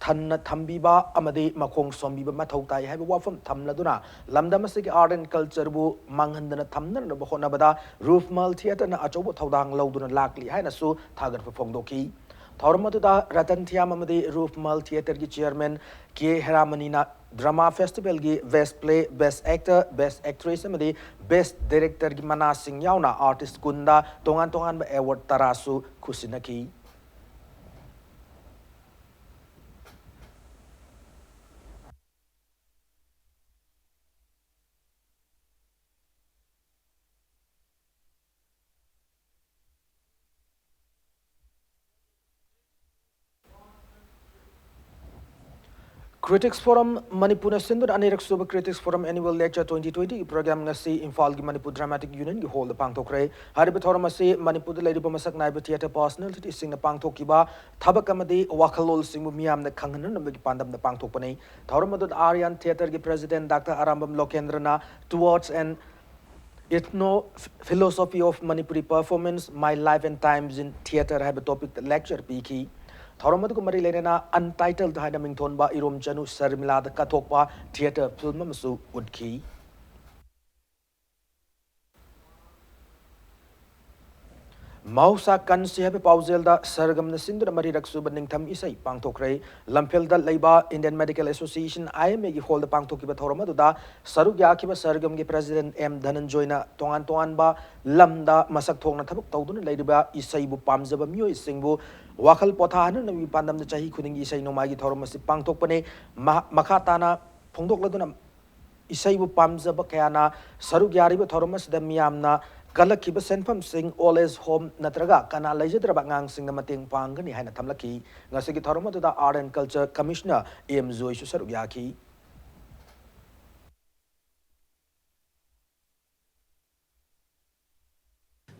thanna thambiba amade makong sombiba mathau tai haiba wafam thamladuna lamdam se gi art and culture bu manghandana thamna na bahona bada Roof Mal Theater na achobo thodang lauduna lakli haina su thagar phongdoki Thormatuda Ratan Thiam amadi Roof Mal Theater ki chairman K Heramani na Drama Festival ki Best Play, Best Actor, Best Actress amadi Best Director ki Mana Singh yauna artist kunda tongan ba award tarasu khusinaki Critics Forum Manipur Sindhu Anirak Suba Critics Forum Annual Lecture 2020 program ngasi Imphal gi Manipur Dramatic Union gi hold pangthokre hariba thoram ase Manipur da leriba masak naiba theater personality sing na pangthokiba thabak amadi wakhalol sing miyam na khanghan na gi pandam na pangthokpane thoram ad Aryan Theater gi president Dr. Arambam Lokendra na towards an ethno philosophy of Manipuri performance my life and times in theater have a topic lecture piki Thoramad Kumari Lena untitled Haidaming Tonba Irom Janu Sarmila the Katokpa theater film Masu Woodkey. Mausa Kansi have a pauselda Sargam the Sindra Marie Subaning Tam Isai Pangtokre, Lampelda Laiba Indian Medical Association, I may hold the Pangtokiba Thoramaduda, Sarugiakiba Sargam President M. Dhananjoyna Tongantoanba, Lamda Masak Tona Tabuk Todun Ladiba Isaibu Pamzaba Mu Singbu. Wakal Potana na pandam na chahi kuning isay no magi thoromasi pangtokpane makatana phongdok laduna isay bu pamza ba kaya na sarug yari ba thoromas da miyam na kalakiba senfam sing always home natraga kana laijadra ba ngang sing na mating pangani haina thamlaki ngasigi thoromatu da art and culture commissioner am Zoy su sarug yaki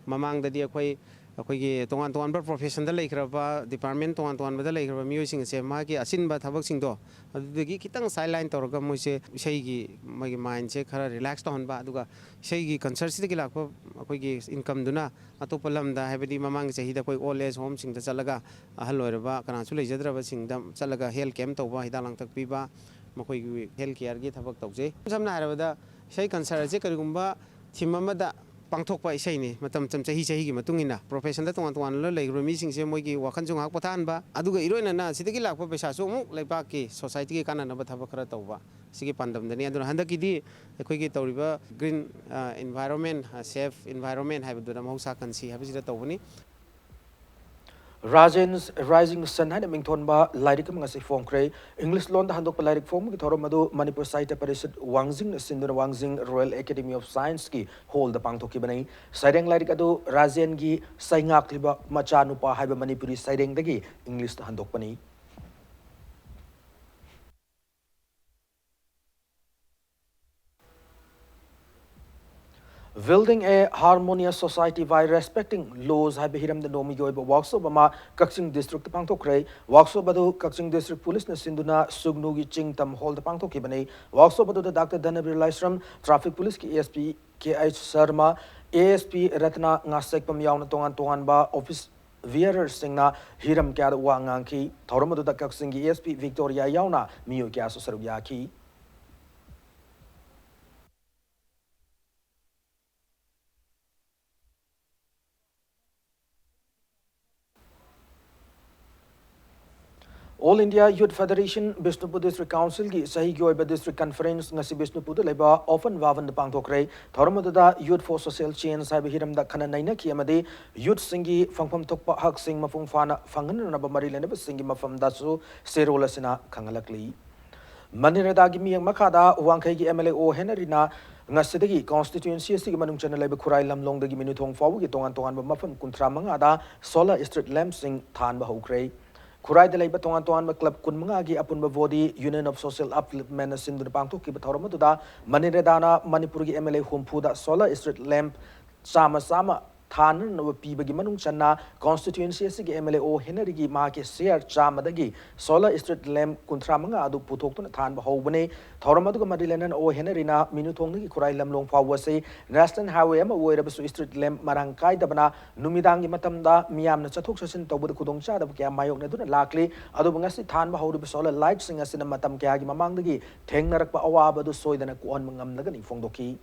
mamangdadi akhoi tongan tongan profession da leikraba department tongan tongan da leikraba miosing se ma ki asin ba thabak sing do adigi kitang sideline torga moise sei gi magi mind se khara relax ton ba aduga sei gi concert si gi lakpa akhoi gi income duna atopalam da habedi mamang se hi da koi old age home sing da chalaga ahal loiraba kana chu leijadraba sing da chalaga health camp to ba hidalang tak pi ba ꯃꯈꯣꯏꯒꯤ health ꯀꯦꯌꯔꯒꯤ ꯊꯕꯛ ꯇꯧꯖꯩ ꯁꯝꯅ ꯍꯥꯏꯔꯕꯗ ꯏꯁꯩ ꯀꯟꯁꯔꯠꯁꯦ ꯀꯔꯤꯒꯨꯝꯕ theme ꯑꯃꯗ ꯄꯥꯡꯊꯣꯛꯄ ꯏꯁꯩꯅꯤ ꯃꯇꯝ ꯆꯍꯤꯒꯤ ꯃꯇꯨꯡ ꯏꯟꯅ ꯄ꯭ꯔꯣꯐꯦꯁꯟꯗ ꯇꯣꯉꯥꯟ ꯂꯩꯈ꯭ꯔꯕ ꯃꯤꯁꯤꯡꯁꯦ ꯃꯣꯏꯒꯤ ꯋꯥꯈꯜꯁꯨ ꯉꯥꯏꯍꯥꯛ ꯄꯣꯊꯥꯍꯟꯕ ꯑꯗꯨꯒ ꯏꯔꯣꯏꯅꯅ ꯁꯤꯗꯒꯤ ꯂꯥꯛꯄ ꯄꯩꯁꯥꯁꯨ ꯑꯃꯨꯛ ꯂꯩꯕꯥꯛꯀꯤ ꯁꯣꯁꯥꯏꯇꯤꯒꯤ ꯀꯥꯟꯅꯅꯕ ꯊꯕꯛ ꯈꯔ ꯇꯧꯕ ꯁꯤꯒꯤ ꯄꯥꯟꯗꯝꯗꯅꯤ ꯑꯗꯨꯅ ꯍꯟꯗꯛꯀꯤꯗꯤ ꯑꯩꯈꯣꯏꯒꯤ ꯇꯧꯔꯤꯕ ꯒ꯭ꯔꯤꯟ ꯏꯟꯚꯥꯏꯔꯣꯟꯃꯦꯟ ꯁꯦꯐ ꯏꯟꯚꯥꯏꯔꯣꯟꯃꯦꯟ ꯍꯥꯏꯕꯗꯨꯗ ꯃꯍꯧꯁꯥ ꯀꯟꯁꯤ ꯍꯥꯏꯕꯁꯤꯗ ꯇꯧꯕꯅꯤ Rajen's Rising Sun haina mingthonba lairik amang ase phongkre English lon da handok lairik phom ki thorom adu Manipur Sahitya Parishad Wangjing Sindhuna Wangjing Royal Academy of Science ki hol da pangthoki banai saireng lairik adu Rajen gi saingak liba macha nupa haiba Manipuri saireng dagi English da handok pani Building a harmonious society by respecting laws hai behiram the nomi yoy workshop ama Kakching district pangthokre workshop adu Kakching district police na sinduna sugnu gi chingtam hall the pangthoki banai workshop adu Dr. Dhanabir Laisram traffic police ki ASP KH Sharma ASP Ratna ngasek pam yauna tongan ba office Wearer singna hiram kya wa ngangki thorom adu Kakching gi ASP Victoria yauna miyo kya so sarubya ki All India Youth Federation Bishnupur District Council ki sahi gyoiba district conference ngasi Bishnupur leba often wavan pangthokre thoramada youth for social change sai hiram da khana naina ki amade youth singi fangpham thokpa hak sing mafung fana fangan na ba mari lena singi mafam da su serola sina khangalakli Manirada gi miyang makada wangkai gi MLA o Henrina ngasidagi constituency sigi manung channel leba khurai lamlong dagi minuthong fawu gi tongan ba mafam kuntra manga da solar street lamp sing than ba hokre Kurai de laiba tongan club kun mga gi apunba body Union of Social Upliftment sindur pangthok ki bathoram da Maniredana Manipur gi MLA humpu da solar street lamp sama than no piba gi manung channa constituency si gi MLA o Henry gi ma ke share chama dagi solar street lamp kuntra mga adu puthok tun than ba hobane thoram adu ga marilenan o Henry na minuthong gi kurai lamlong fawase national highway ama oiraba su street lamp marang kai dabana numidang gi matam da miyam na chathok chasin tawbud khudong cha da kya mayok na dun lakli adu ngasi than ba hawri solar light sing asina matam kya gi mamang dagi thengnarak pa awaba du soidana ku on mangam naga ni fongdoki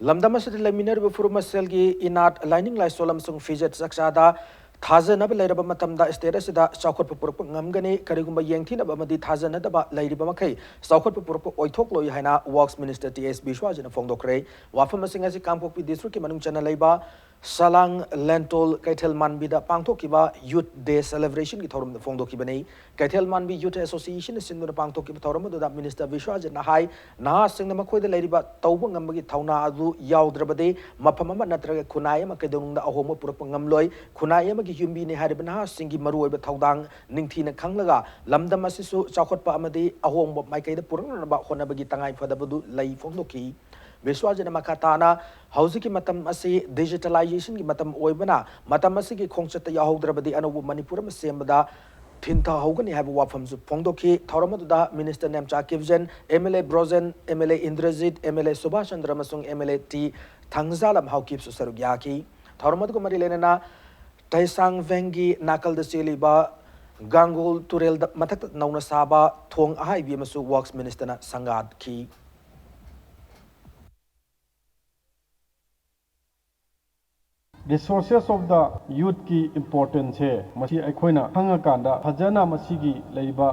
Lamdama City Laminer before Maselgi inat lining like solam sung fidget saksada Thazan of Labour Matamda Esteres da Sakot Purpur Ngamgani Karigumba Yankin of Amadi Thazan Adaba Lady Bamakay Sakot Purpur Oitoklo Yahana Works Minister T.S. Bishwaj in a Fongdokre Wafamasing as a Kampopi district Manung Chana Leba Salang Lentol Kaitel Manbida Pangtokiba Youth Day Celebration Gitorum the Fongdokibane Kaitel Manbi Youth Association is in the Pangtoki Torum that Minister Bishwaj and Nahai Nah sing the Makoi the Lady Bat Tawang Amagi Tauna Adu Yaudrabade Mapama Natra Kunaya Makadung the Ahomo Purpangamloy Kunaya Yumbi ni Haribana Singi Maru Taudang Ningtina Kanglaga Lamda Masisu Chakot Pamadi Ahom Makai the Purun about Honabagi Tangai for the Budu Lai Fondoki Biswajan Makatana Hausiki Matam Asi digitalization ki Matam Oibana Matamasiki Kongchata Yahodrabadi and Manipuram Sembada Tinta Hogani have a wafam Fondoki Tauramada Minister Namcha Kivjan MLA Brozen MLA Indrazit MLA Subhash and Ramasung MLA T Tangzalam how keeps Sarugyaki Tauramadu Marilena Taisang Vengi Nakal the Siliba Gangul Turel Matak Nauna Saba Thong Ahai Bimasu Works Minister Sangad Ki Resources of the youth ki importance hai masi aikoina hangakanda fajana masigi leiba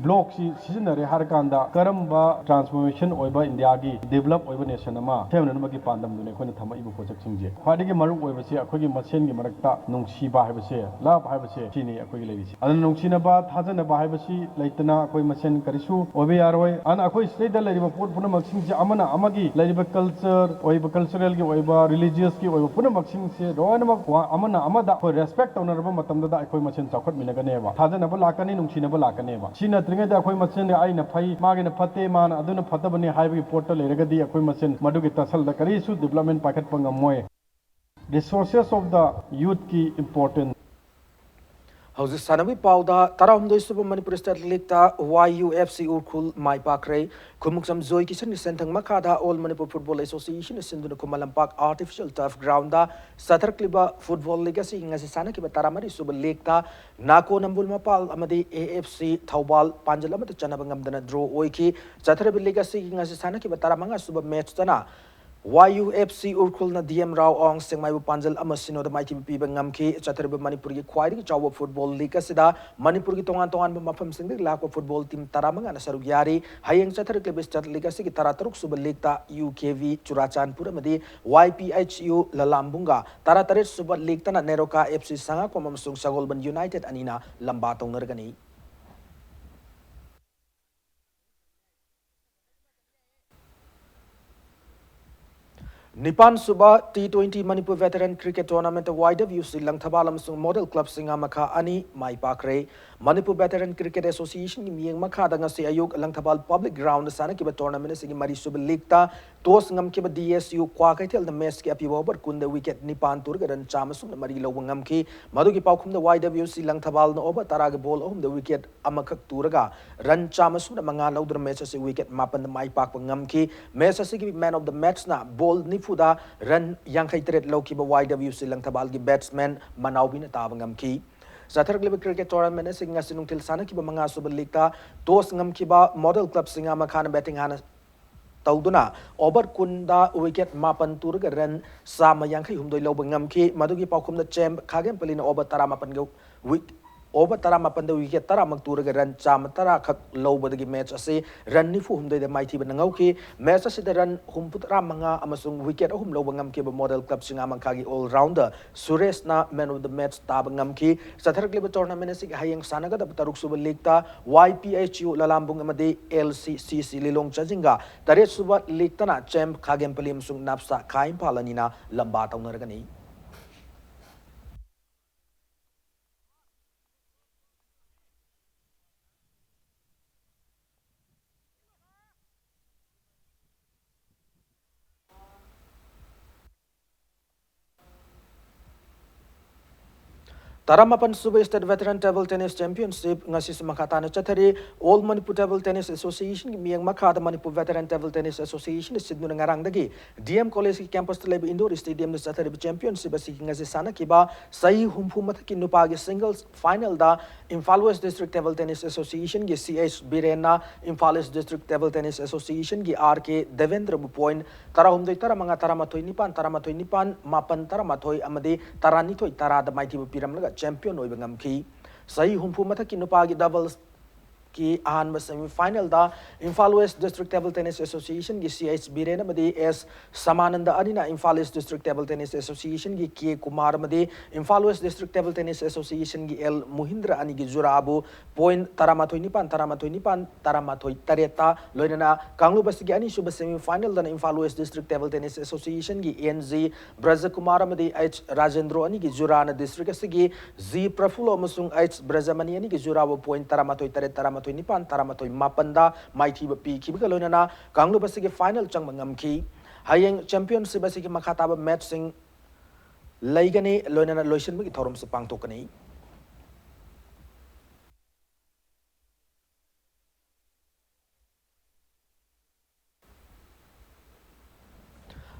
block si seasonary harkanda karamba transformation oiba India gi develop oiba nation ama themna magi pandam dune koina thama ibu project singje khwadigi maru oiba se akogi masen gi marakta nungsiba haibase lab haibase chini akogi leisi adan nungsina ba thajana ba haibasi leitana akoi masen karisu oiba yaroi an akoi state da leiba put puna maksing je amana amagi leiba culture oiba cultural gi oiba religious gi oiba puna maksing Amana Amada for respect on Matamda Machen Chakot Minaganeva. Tazanaba Lakani, Nuncinaba Lakaneva. Sina Tringa Machen, Aina Pai, Magana Pate Man, Aduna Patabani Highway Portal, Regadi Machen, Madugita Sal, the Karisu Development Packet Pangamoy. The sources of the youth key important. Hausa Sanawi Pauda, Tarahum Super Manipur State League YUFC Urkul Mai Pakre, Kumuksam Zoy Kisan Sentang Makada, All Manipur Football Association is in the Kumalampak Artificial Turf Ground, Satar Kliba Football Legacy in Asana Kibataramari Super League, Nako Nambul Mapal, Amadi AFC, Taubal, Panjalam, the Chanabangam Dana Draw Oiki, Satar Legacy in Asana Kibataramanga Super Match Dana. YUFC Urkul na DM Rao Ong Sengmaibu Panjal Amasino the Mighty Piba Ngamki, Chatarba Manipuri Quadi Chawa Football League Sida, Manipuri Tongan Tongan Mapam Sing Lako Football Team Taramang and Sarugari, Hayang Chatar Klebistat Legacy Tarataruk Suba Leakta UKV Churachan Puramadi, YPHU Lalambunga, Tarataret Suba Leaktana Neroka FC Sanga Komamsung Sagolban United Anina Lambatong Nergani. Nipan Suba T20 Manipur Veteran Cricket Tournament YWC Langthabalam Sung Model Club Singamaka Ani Mai Pakre Manipur Veteran Cricket Association Miyang Maka Dangasi Ayuk Langthabal Public Ground Sana Kiba Tournament Sing Mari Suba Leakta Tos Ngam Kiba DSU Kwakaitel the Meski Apiwober Kunda Wicket Nipan Turgan Chamasum Mari Lowangamki Maduki Paukum the YWC Langthabal no over Taraga Ball home the wicket Amakak Turaga Ran Chamasum the Manga Loudra Mesa wicket Mapan the Mai Pak Ngamki Mesa Sigi man of the match na ball Fuda run yang kaitret low kiba YWC lang tabalgi batsman Manawbi na tabang ki. Sa Targlib Cricket Tournament singa sinung til sana kiba mga subalika tos ngam kiba model club singa makana batting hana tauduna over kunda wicket mapan turga run sama yang kai humdoi low bangam ki madugi paukum na champ kagen pelina over tara mapan go over tara mapan the wicket tara magturga run cham tara kak low badagi match ase run ni fu humdoi the mighty banangau ki match ase the run humputara manga amasung wicket hum low bangam ki model club singa mangkagi all rounder Suresh na man of the match tabangam ki sa Targlib tournament sig hayang sanaga da taruk suba league ta YPHU lalambung amade LCCC lilong chajinga tare suba league ta na champ kagem pelim sung napsa kaim palanina lamba taw naragani. Taramapan Suba State Veteran Table Tennis Championship ngasi semakatana chathari All Manipur Table Tennis Association miyang makada Manipur Veteran Table Tennis Association sidnu ngarang dagi DM College campus lebe indoor stadium na chathari championship asi ngasi sana kiba sai humpu mathaki nupagi singles final da Imphal West District Table Tennis Association gi CH Birena Imphal East District Table Tennis Association gi RK Devendra Bupoin tarahumdoi taramanga taramathoi nipan mapan taramathoi amade taranithoi tarada mighty piram laga champion oiba ngamki sahi humpu mathaki nupagi doubles ki ahanba semi final da Imphal West District Table Tennis Association gi CH Birena madi S Samananda anina Imphal East District Table Tennis Association gi K Kumar madi Imphal West District Table Tennis Association gi L Muhindra ani gi Jurabu point taramathoi nipan taramathoi tareta loinana Kanglu basi gi ani suba semi final da Imphal West District Table Tennis Association gi NZ Braja Kumar madi H Rajendro ani gi Jurana District asigi Z Prafulo amasung H Brajamani ani gi Jurabu point taramathoi tareta nipan taramatoi mapanda mighty pi kibiga loinana Kanglu basigi final chang mangamki hayeng championship basigi makataba match sing laigani loinana loisin bagi thorum se pangtokani.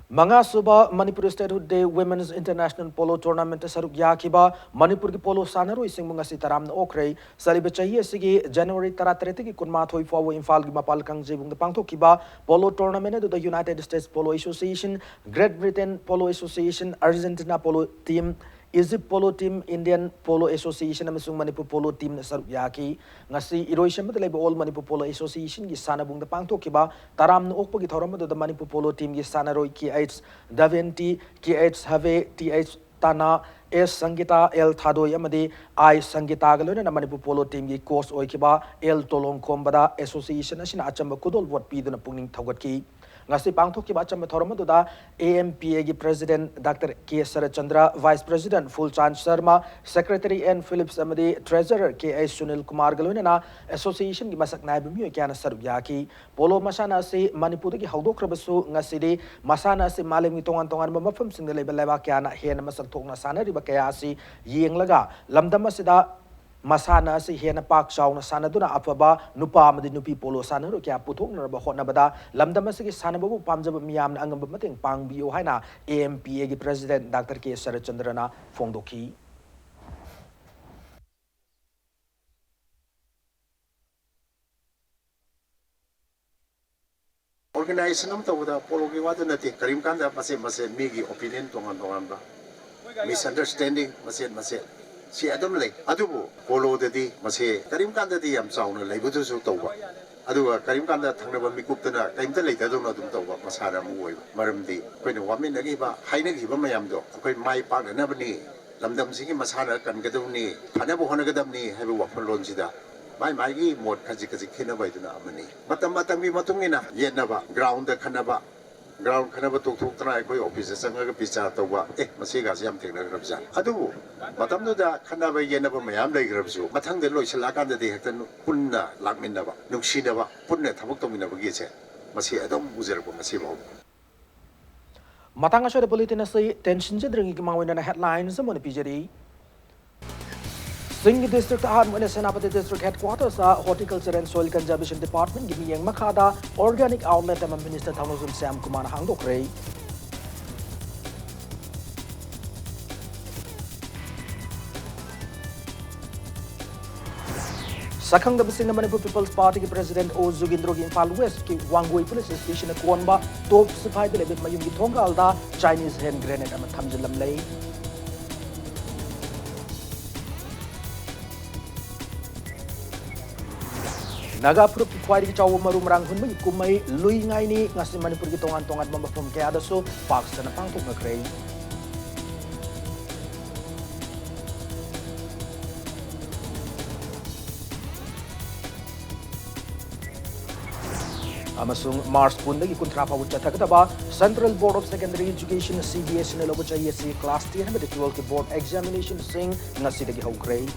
Manga Suba Manipur Statehood Day Women's International Polo Tournament Saruk Yakiba Manipur ki polo sanaro ising mga sitaram na okray saliba chahiye sige January 33 ki kunma thoi fawo Imphal gi mapal kang jibung da pangtho kiba polo tournament do the United States Polo Association, Great Britain Polo Association, Argentina Polo Team, Egypt Polo Team, Indian Polo Association amasung Manipur Polo Team na saruk yaki ngasi iroisem da leba All Manipur Polo Association gi sanabung da pangtho kiba taram na okpa gi thoram do the Manipur Polo Team gi sanaroi ki H Daventi ki H Have TH Tana S Sangita L Thadoi amadi I Sangita galona na Manipur Polo Team gi course oikiba L Tolong Kombada Association asina achamba kudol vot pi na pungning thawat ki ngasi pangthok ki bacham me thorom da AMPA gi President Dr. K. Sarachandra, Vice President Fulchand Sharma, Secretary N. Phillips amadi Treasurer K. A. Sunil Kumar galuna na Association gi masak naib mi kya na saruk yaki polo masana se Manipur gi hawdok rabasu ngasi de masana se malem gi tongan mafam sing le bela kya na hen masak thok na sana ri ba kya si yeng laga lamdam asida masana si hena pak chauna sanaduna afaba nupa amadi nupi polo sanaro kya puthoknaraba hotnabada lamdam asigi sanababu pamjaba miyamna angamba mateng pangbiyo haina AMPA gi president Dr. K Sarachandrana fongdokhi organization am tawda polo gi wada nati karim kanda mase migi opinion tongan ba misunderstanding mase si adam lay adubu polo dadi mase karim kanda di am sauna lay budu su tawba aduga karim kanda thangnaba mikuptana kaimta lay tadona dum tawba masara mu oi maramdi koina wamin nagi ba haina gi ba mayam do koi mai pa na bani lamdam sigi masara kan gadawni phana bo hona gadamni haibu wafalon sida mai gi mod kaji khina bai duna amani matam gi matungina yenaba ground da khanaba tok trai koi office sanga ga picha tawba masi ga yam thengna grabja adu matam da khanaba yenaba mayam lai grabsu mathang de loi sala kan da de hektan punna lakminaba nuksinaba punna thabuk tominaba gi che masi adom uzer ko masi ba matanga shode bulletin asai tension jidringi mawina headlines mon pijeri Singh District Ahad Mune Senapati District Headquarters Horticulture and Soil Conservation Department Gimi Yang Makada Organic Outlet and Minister Thanozum Sam Kumar Hangdokre Sakang the Singh Manipur People's Party President O Zugindro Impal West ki Wangui Police Station Kuanba Top Sipai de Lebit Mayumi Tongalda Chinese hand grenade and Tamjilam Lay Naga Prup Kwai Chow Marum Rang Hun Kumai Lui Ngai ni ngasi Manipur ki tongan mamba from kaya so Pak sana pangtok ngakray Amasung Mars Pundagi Kuntrapa Wuchatakataba Central Board of Secondary Education CBS Nilobucha Class 10 12 board examination sing ngasi dagi haukray